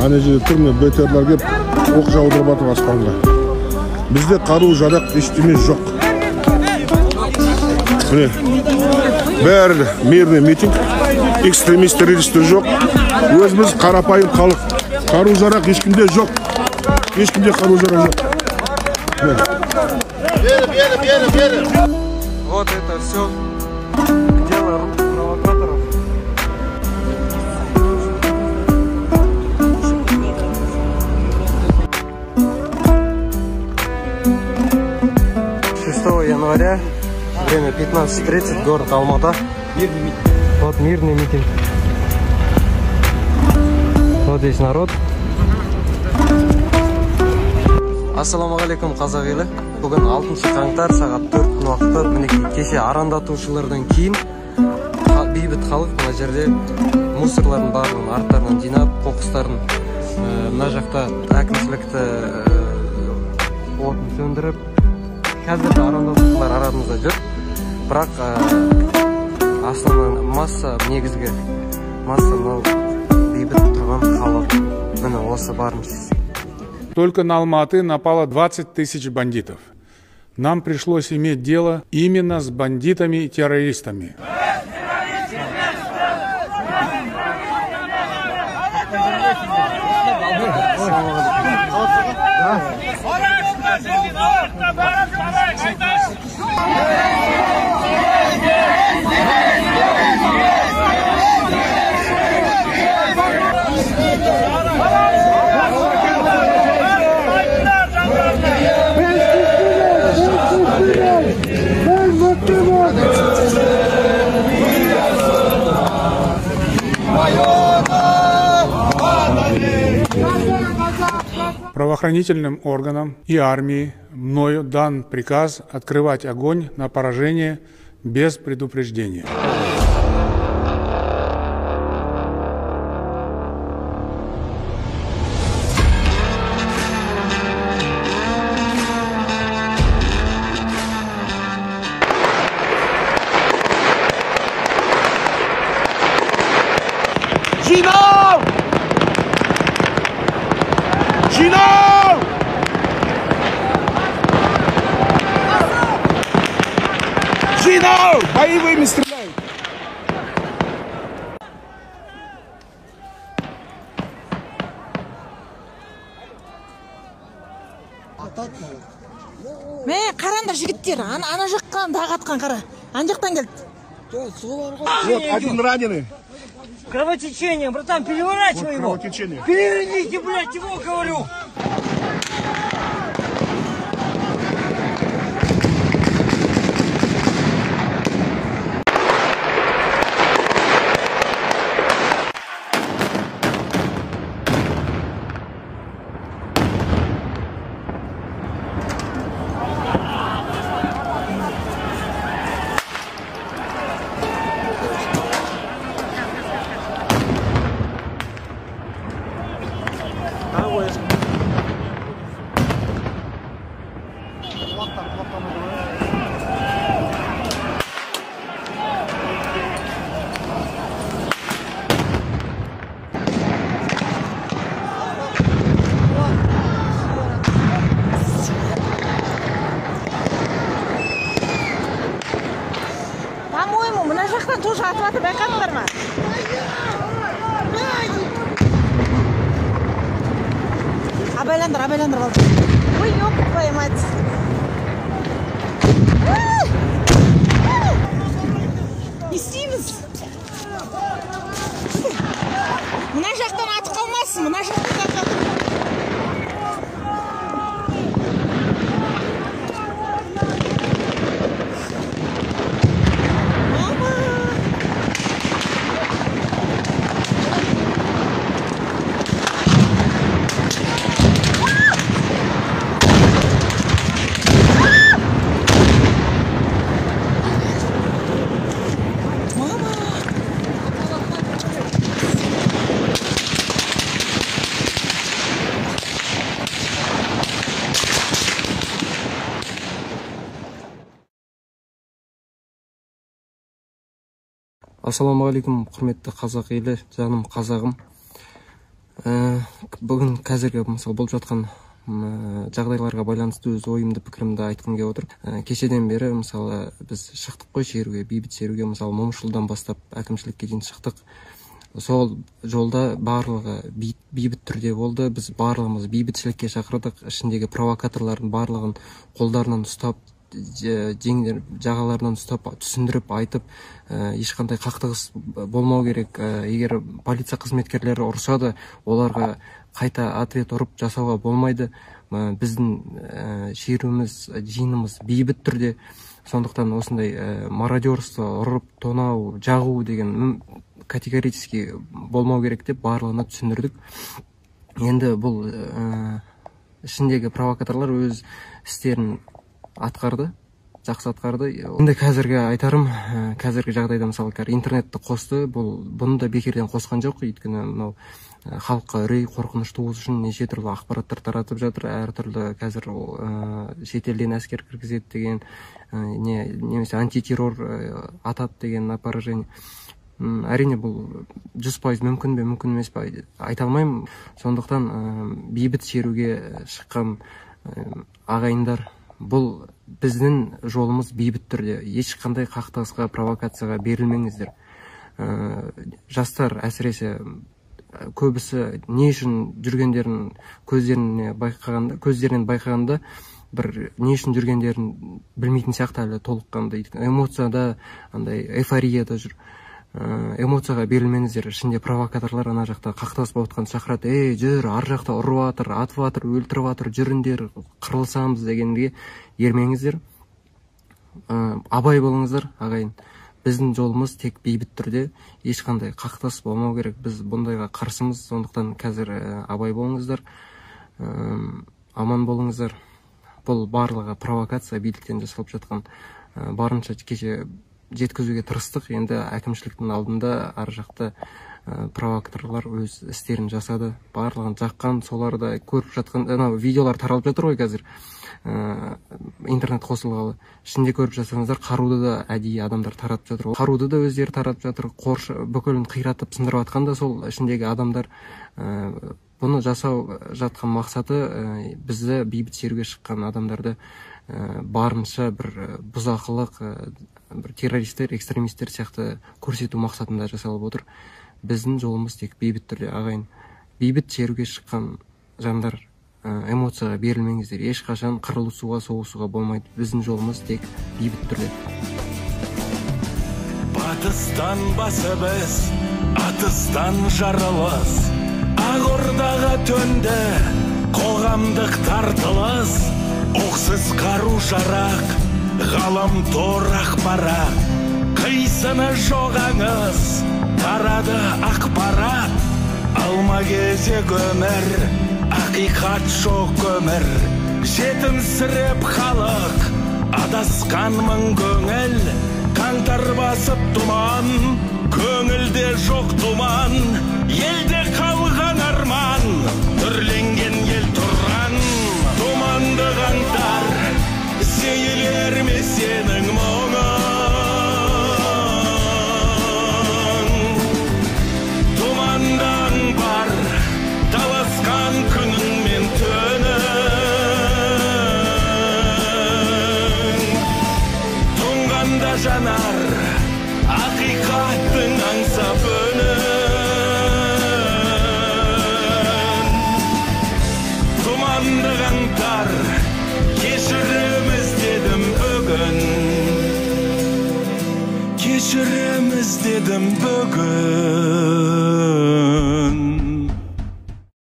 ана жерде тұр, міне БТРлар келіп оқ жаудырып жатыр аспанға. Бізде қару жарақ ештеме жоқ. Міне бәрі мирный митинг, экстремист, террористер жоқ. Өзіміз қарапайым халық. Қару жарақ ешкімде жоқ. Ешкімде қару жарақ жоқ. Вот это все дело рук провокаторов. Января, время 15:30, город Алмата. Вот мирный митинг. Вот здесь народ. Ассаламу алейкум, қазақ елі. Бүгін 6 қаңтар сағат 4 уақытта мінекей кеше арандатушылардан кейін бейбіт халық мына жерде мусорлардың барлығын арттарынан жинап, қоқыстарын мына жақта әкімшілікті отын сөндіріп, қазір арандатушылар арамызда жүр. Бірақ основной масса, негізгі масса мынау бейбіт тұрған халық. Міне осы барымыз. Только на Алматы напало 20 тысяч бандитов. Нам пришлось иметь дело именно с бандитами и террористами. Правоохранительным органам и армии мною дан приказ открывать огонь на поражение без предупреждения. Боевыми стреляют! Мен қараңдар жігіттер, ана жақтан дағы атқан қара. Ана жақтан келді. Вот один раненый. Кровотечение, братан, переворачивай его. Кровотечение. Переверните, блядь, его, говорю. По-моему, мына жақтан тоже атып атып байқадыңдар ма? Абайландар болды. Ой, ёп твою мать. Не істейміз? Мына жақтан атып қалмасын, мына жақтан атып. Ассаламу алейкум, құрметті қазақ елі, жаным қазағым. Бүгін қазіргі мысалы болып жатқан жағдайларға байланысты өз ойымды пікірімді айтқым келіп отыр. Кешеден бері мысалы біз шықтық қой шеруге, бейбіт шеруге, мысалы момышұлыдан бастап әкімшілікке дейін шықтық. Сол жолда барлығы бейбіт түрде болды. Біз барлығымыз бейбітшілікке шақырдық. Ішіндегі провокаторлардың барлығын қолдарынан ұстап, жағаларынан ұстап, түсіндіріп, айтып, ешқандай қақтығыс болмау керек. Егер полиция қызметкерлері ұрсады, оларға қайта ответ ұрып жасауға болмайды. Біздің шеруіміз, жиынымыз бейбіт түрде. Сондықтан осындай мародерство, ұрып, тонау, жағу деген категорически болмау керек деп барлығына түсіндірдік. Енді бұл ішіндегі провокаторлар өз істерін атқарды, жақсы атқарды. Енді қазіргі айтарым, қазіргі жағдайда мысалы интернетті қосты, бұны да бекерден қосқан жоқ. Өйткені мынау халыққа үрей, қорқыныш туғызу үшін неше түрлі ақпараттар таратып жатыр. Әртүрлі қазір шетелден әскер кіргізеді деген, немесе антитеррор атады деген опорожение. Әрине бұл 100% мүмкін бе, мүмкін емес пе айта алмаймын. Сондықтан бейбіт шеруге шыққан ағайындар, бұл біздің жолымыз бейбіт түрде. Ешқандай қақтығысқа, провокацияға берілмеңіздер. Жастар әсіресе көбісі не үшін жүргендерін көздерінен байқағанда бір не үшін жүргендерін білмейтін сияқты әлі толыққанды. Эмоцияда, андай эйфорияда жүр. Эмоцияға берілмеңіздер. Ішінде провокаторлар ана жақта қақтығыс болып жатқан шақырады. Жүр, ар жақта ұрып жатыр, атып жатыр, өлтіріп жатыр, жүріңдер, қырылсамыз дегенге ермеңіздер. Абай болыңыздар, ағайын. Біздің жолымыз тек бейбіт түрде, ешқандай қақтығыс болмау керек. Біз бұндайға қарсымыз, сондықтан қазір абай болыңыздар, аман болыңыздар. Бұл барлығы провокация, биліктен жасалып жатқан. Барынша кеше жеткізуге тырыстық. Енді әкімшіліктің алдында ар жақта провокаторлар өз істерін жасады. Барлығын жаққан, соларды көріп жатқан, видеолар таралып жатыр ғой қазір. Интернет қосылғалы. Ішінде көріп жатсаңыздар, қаруды да әдейі адамдар таратып жатыр. Қаруды да өздері таратып жатыр. Бүкілін қиратып сындырып жатқан да сол ішіндегі адамдар. Бұны жасау жатқан мақсаты бізді бейбіт шеруге шыққан адамдарды барынша бір бұзақылық, бір террористер, экстремистер сияқты көрсету мақсатында жасалып отыр. Біздің жолымыз тек бейбіт түрде, ағайын. Бейбіт шеруге шыққан жандар, эмоцияға берілмеңіздер. Ешқашан қырылысуға, соғысуға болмайды. Біздің жолымыз тек бейбіт түрде. Батыстан басы біз, атыстан жарылыс, Ақордаға төнді қоғамдық тартылыс. Оқсыз қару жарақ, ғаламтор ақпарат, қисыны жоқ аңыз, тарады ақпарат. Алма кезек өмір, ақиқат жоқ өмір, жетімсіреп халық, адасқан мың көңіл. Қаңтар басып тұман, көңілде жоқ тұман, елде қалған арман, түрленген ел тұрған. Тұманды қаңтар, сейілер ме сенің мұңың? Тұмандан бар, таласқан күнің мен түнің. Тұнғанда жанар, ақиқаттың аңсап өнін. Тұманды қаңтар, кешіріміз дедім бүгін. Кешіріміз дедім бүгін.